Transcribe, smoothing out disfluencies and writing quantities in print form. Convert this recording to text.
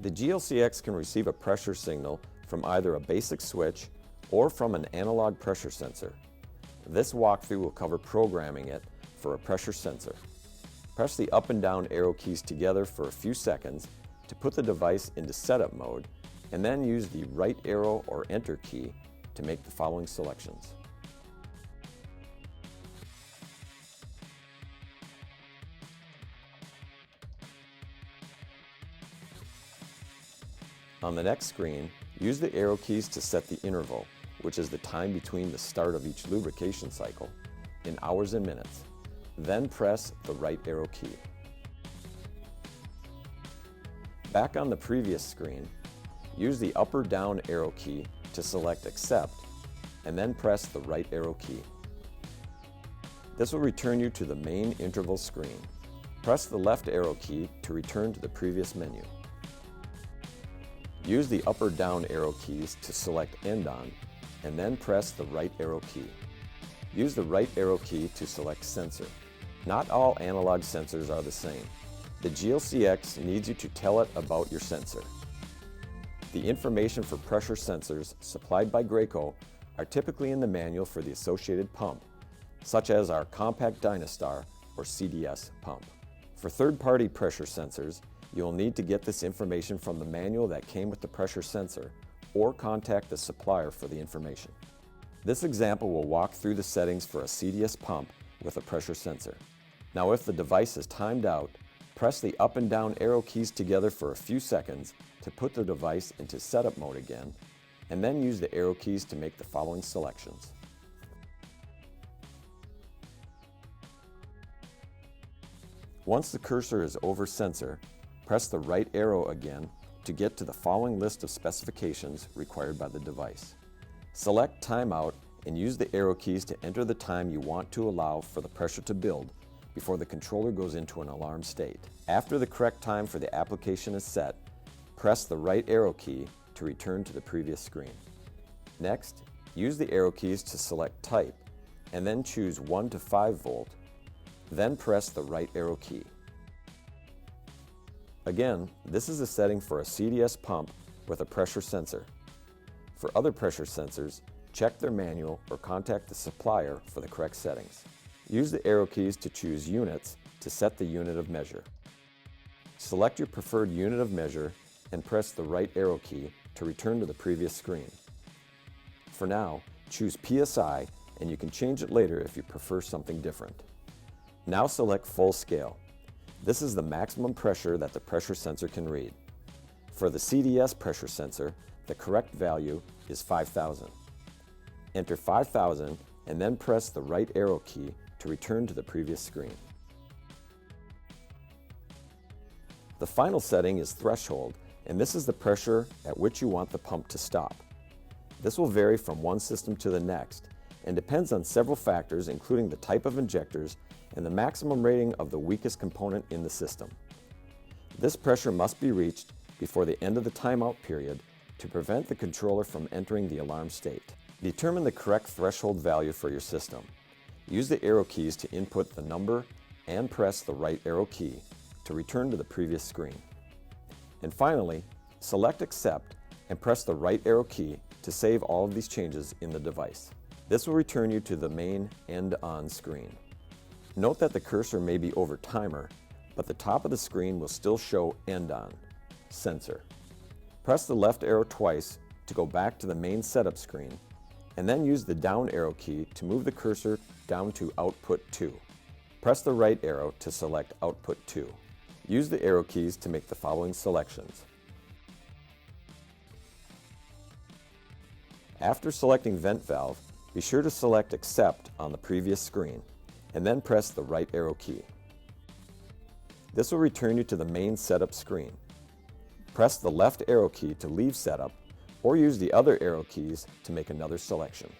The GLC X can receive a pressure signal from either a basic switch or from an analog pressure sensor. This walkthrough will cover programming it for a pressure sensor. Press the up and down arrow keys together for a few seconds to put the device into setup mode, and then use the right arrow or enter key to make the following selections. On the next screen, use the arrow keys to set the interval, which is the time between the start of each lubrication cycle, in hours and minutes. Then press the right arrow key. Back on the previous screen, use the up or down arrow key to select Accept, and then press the right arrow key. This will return you to the main interval screen. Press the left arrow key to return to the previous menu. Use the up or down arrow keys to select End On, and then press the right arrow key. Use the right arrow key to select Sensor. Not all analog sensors are the same. The GLC X needs you to tell it about your sensor. The information for pressure sensors supplied by Graco are typically in the manual for the associated pump, such as our Compact Dynastar or CDS pump. For third-party pressure sensors, you will need to get this information from the manual that came with the pressure sensor, or contact the supplier for the information. This example will walk through the settings for a CDS pump with a pressure sensor. Now if the device is timed out, press the up and down arrow keys together for a few seconds to put the device into setup mode again, and then use the arrow keys to make the following selections. Once the cursor is over sensor, press the right arrow again to get to the following list of specifications required by the device. Select Timeout and use the arrow keys to enter the time you want to allow for the pressure to build before the controller goes into an alarm state. After the correct time for the application is set, press the right arrow key to return to the previous screen. Next, use the arrow keys to select Type and then choose 1 to 5 volt. Then press the right arrow key. Again, this is a setting for a CDS pump with a pressure sensor. For other pressure sensors, check their manual or contact the supplier for the correct settings. Use the arrow keys to choose Units to set the unit of measure. Select your preferred unit of measure and press the right arrow key to return to the previous screen. For now, choose PSI and you can change it later if you prefer something different. Now select Full Scale. This is the maximum pressure that the pressure sensor can read. For the CDS pressure sensor, the correct value is 5,000. Enter 5,000 and then press the right arrow key to return to the previous screen. The final setting is Threshold, and this is the pressure at which you want the pump to stop. This will vary from one system to the next and depends on several factors, including the type of injectors and the maximum rating of the weakest component in the system. This pressure must be reached before the end of the timeout period to prevent the controller from entering the alarm state. Determine the correct threshold value for your system. Use the arrow keys to input the number and press the right arrow key to return to the previous screen. And finally, select Accept and press the right arrow key to save all of these changes in the device. This will return you to the main End On screen. Note that the cursor may be over timer, but the top of the screen will still show End On, Sensor. Press the left arrow twice to go back to the main setup screen, and then use the down arrow key to move the cursor down to Output 2. Press the right arrow to select Output 2. Use the arrow keys to make the following selections. After selecting Vent Valve, be sure to select Accept on the previous screen, and then press the right arrow key. This will return you to the main setup screen. Press the left arrow key to leave setup, or use the other arrow keys to make another selection.